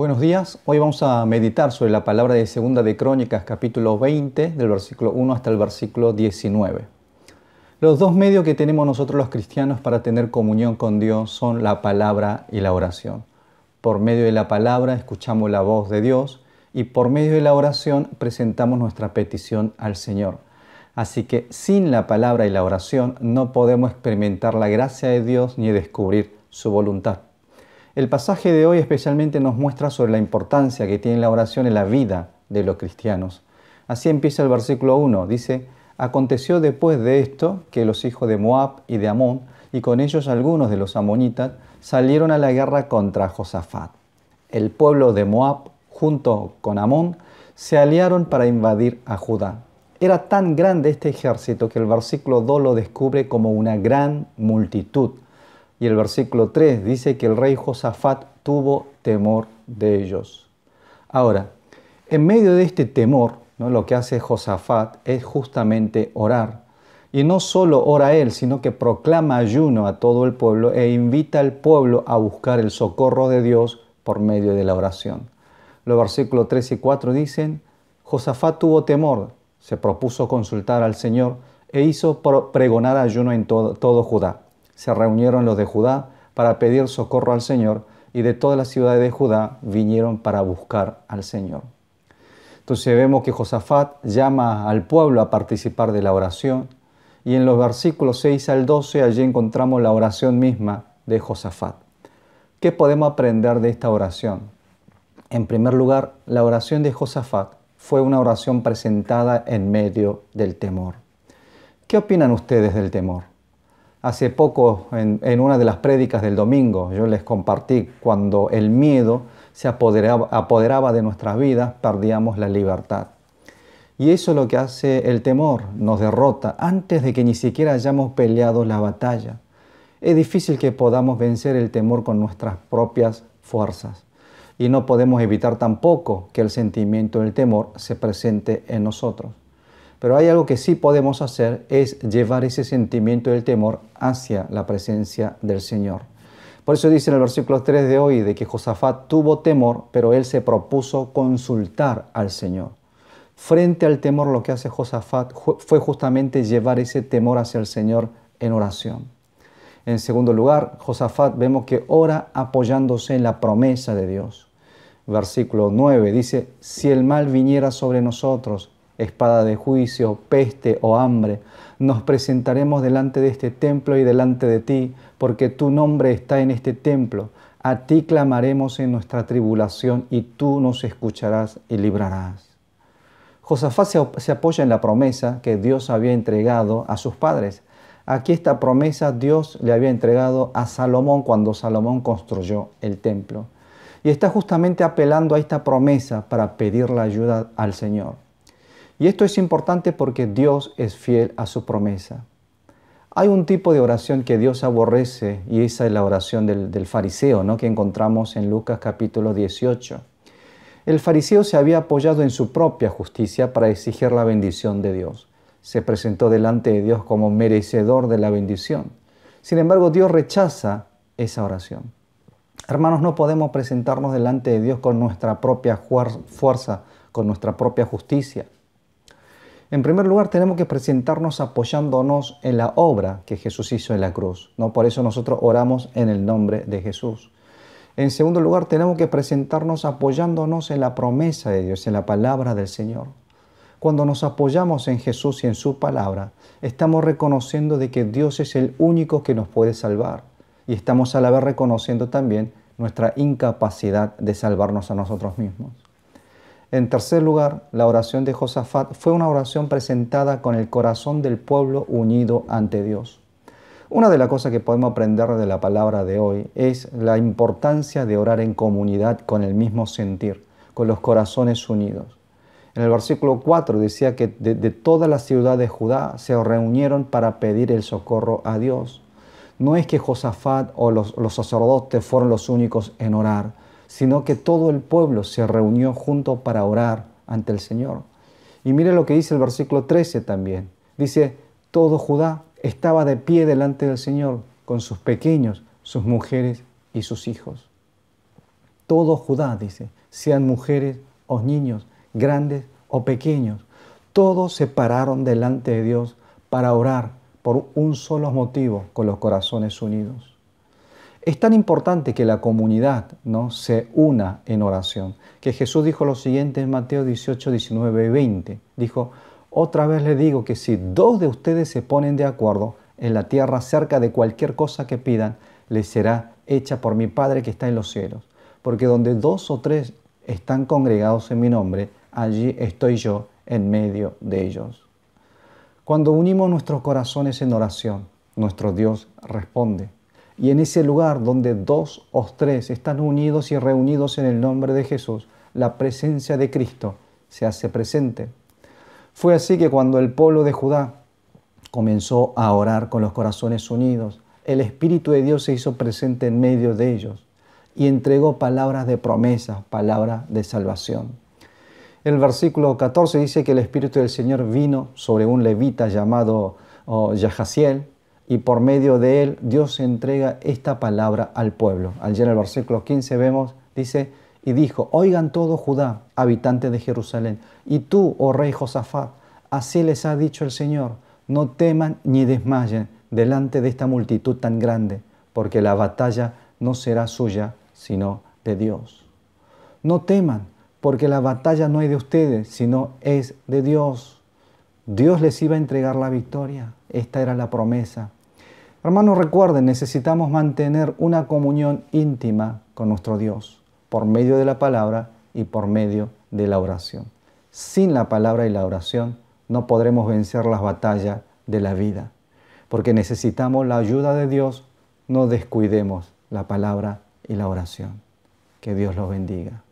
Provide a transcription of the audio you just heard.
Buenos días, hoy vamos a meditar sobre la palabra de Segunda de Crónicas, capítulo 20, del versículo 1 hasta el versículo 19. Los dos medios que tenemos nosotros los cristianos para tener comunión con Dios son la palabra y la oración. Por medio de la palabra escuchamos la voz de Dios y por medio de la oración presentamos nuestra petición al Señor. Así que sin la palabra y la oración no podemos experimentar la gracia de Dios ni descubrir su voluntad. El pasaje de hoy especialmente nos muestra sobre la importancia que tiene la oración en la vida de los cristianos. Así empieza el versículo 1, dice: aconteció después de esto que los hijos de Moab y de Amón, y con ellos algunos de los amonitas, salieron a la guerra contra Josafat. El pueblo de Moab, junto con Amón, se aliaron para invadir a Judá. Era tan grande este ejército que el versículo 2 lo descubre como una gran multitud. Y el versículo 3 dice que el rey Josafat tuvo temor de ellos. Ahora, en medio de este temor, lo que hace Josafat es justamente orar. Y no solo ora él, sino que proclama ayuno a todo el pueblo e invita al pueblo a buscar el socorro de Dios por medio de la oración. Los versículos 3 y 4 dicen: Josafat tuvo temor, se propuso consultar al Señor e hizo pregonar ayuno en todo Judá. Se reunieron los de Judá para pedir socorro al Señor, y de todas las ciudades de Judá vinieron para buscar al Señor. Entonces vemos que Josafat llama al pueblo a participar de la oración, y en los versículos 6 al 12 allí encontramos la oración misma de Josafat. ¿Qué podemos aprender de esta oración? En primer lugar, la oración de Josafat fue una oración presentada en medio del temor. ¿Qué opinan ustedes del temor? Hace poco, en una de las prédicas del domingo, yo les compartí cuando el miedo se apoderaba de nuestras vidas, perdíamos la libertad. Y eso es lo que hace el temor, nos derrota antes de que ni siquiera hayamos peleado la batalla. Es difícil que podamos vencer el temor con nuestras propias fuerzas. Y no podemos evitar tampoco que el sentimiento del temor se presente en nosotros. Pero hay algo que sí podemos hacer, es llevar ese sentimiento del temor hacia la presencia del Señor. Por eso dice en el versículo 3 de hoy de que Josafat tuvo temor, pero él se propuso consultar al Señor. Frente al temor, lo que hace Josafat fue justamente llevar ese temor hacia el Señor en oración. En segundo lugar, Josafat vemos que ora apoyándose en la promesa de Dios. Versículo 9 dice: si el mal viniera sobre nosotros, espada de juicio, peste o hambre, nos presentaremos delante de este templo y delante de ti, porque tu nombre está en este templo. A ti clamaremos en nuestra tribulación y tú nos escucharás y librarás. Josafat se apoya en la promesa que Dios había entregado a sus padres. Aquí esta promesa Dios le había entregado a Salomón cuando Salomón construyó el templo. Y está justamente apelando a esta promesa para pedir la ayuda al Señor. Y esto es importante porque Dios es fiel a su promesa. Hay un tipo de oración que Dios aborrece y esa es la oración del fariseo, que encontramos en Lucas capítulo 18. El fariseo se había apoyado en su propia justicia para exigir la bendición de Dios. Se presentó delante de Dios como merecedor de la bendición. Sin embargo, Dios rechaza esa oración. Hermanos, no podemos presentarnos delante de Dios con nuestra propia fuerza, con nuestra propia justicia. En primer lugar, tenemos que presentarnos apoyándonos en la obra que Jesús hizo en la cruz. Por eso nosotros oramos en el nombre de Jesús. En segundo lugar, tenemos que presentarnos apoyándonos en la promesa de Dios, en la palabra del Señor. Cuando nos apoyamos en Jesús y en su palabra, estamos reconociendo de que Dios es el único que nos puede salvar. Y estamos a la vez reconociendo también nuestra incapacidad de salvarnos a nosotros mismos. En tercer lugar, la oración de Josafat fue una oración presentada con el corazón del pueblo unido ante Dios. Una de las cosas que podemos aprender de la palabra de hoy es la importancia de orar en comunidad con el mismo sentir, con los corazones unidos. En el versículo 4 decía que de toda la ciudad de Judá se reunieron para pedir el socorro a Dios. No es que Josafat o los sacerdotes fueron los únicos en orar, sino que todo el pueblo se reunió junto para orar ante el Señor. Y mire lo que dice el versículo 13 también. Dice: todo Judá estaba de pie delante del Señor, con sus pequeños, sus mujeres y sus hijos. todo Judá, dice, sean mujeres o niños, grandes o pequeños, todos se pararon delante de Dios para orar por un solo motivo, con los corazones unidos. Es tan importante que la comunidad, ¿no?, se una en oración, que Jesús dijo lo siguiente en Mateo 18, 19 y 20. Dijo, otra vez le digo que si dos de ustedes se ponen de acuerdo en la tierra acerca de cualquier cosa que pidan, les será hecha por mi Padre que está en los cielos. Porque donde dos o tres están congregados en mi nombre, allí estoy yo en medio de ellos. Cuando unimos nuestros corazones en oración, nuestro Dios responde. Y en ese lugar donde dos o tres están unidos y reunidos en el nombre de Jesús, la presencia de Cristo se hace presente. Fue así que cuando el pueblo de Judá comenzó a orar con los corazones unidos, el Espíritu de Dios se hizo presente en medio de ellos y entregó palabras de promesa, palabras de salvación. El versículo 14 dice que el Espíritu del Señor vino sobre un levita llamado Yahaziel, y por medio de él Dios entrega esta palabra al pueblo. Allí en el versículo 15 vemos, dice, y dijo, oigan todo Judá, habitantes de Jerusalén, y tú, oh rey Josafat, así les ha dicho el Señor, no teman ni desmayen delante de esta multitud tan grande, porque la batalla no será suya, sino de Dios. No teman, porque la batalla no es de ustedes, sino es de Dios. Dios les iba a entregar la victoria. Esta era la promesa. Hermanos, recuerden, necesitamos mantener una comunión íntima con nuestro Dios, por medio de la palabra y por medio de la oración. Sin la palabra y la oración no podremos vencer las batallas de la vida, porque necesitamos la ayuda de Dios. No descuidemos la palabra y la oración. Que Dios los bendiga.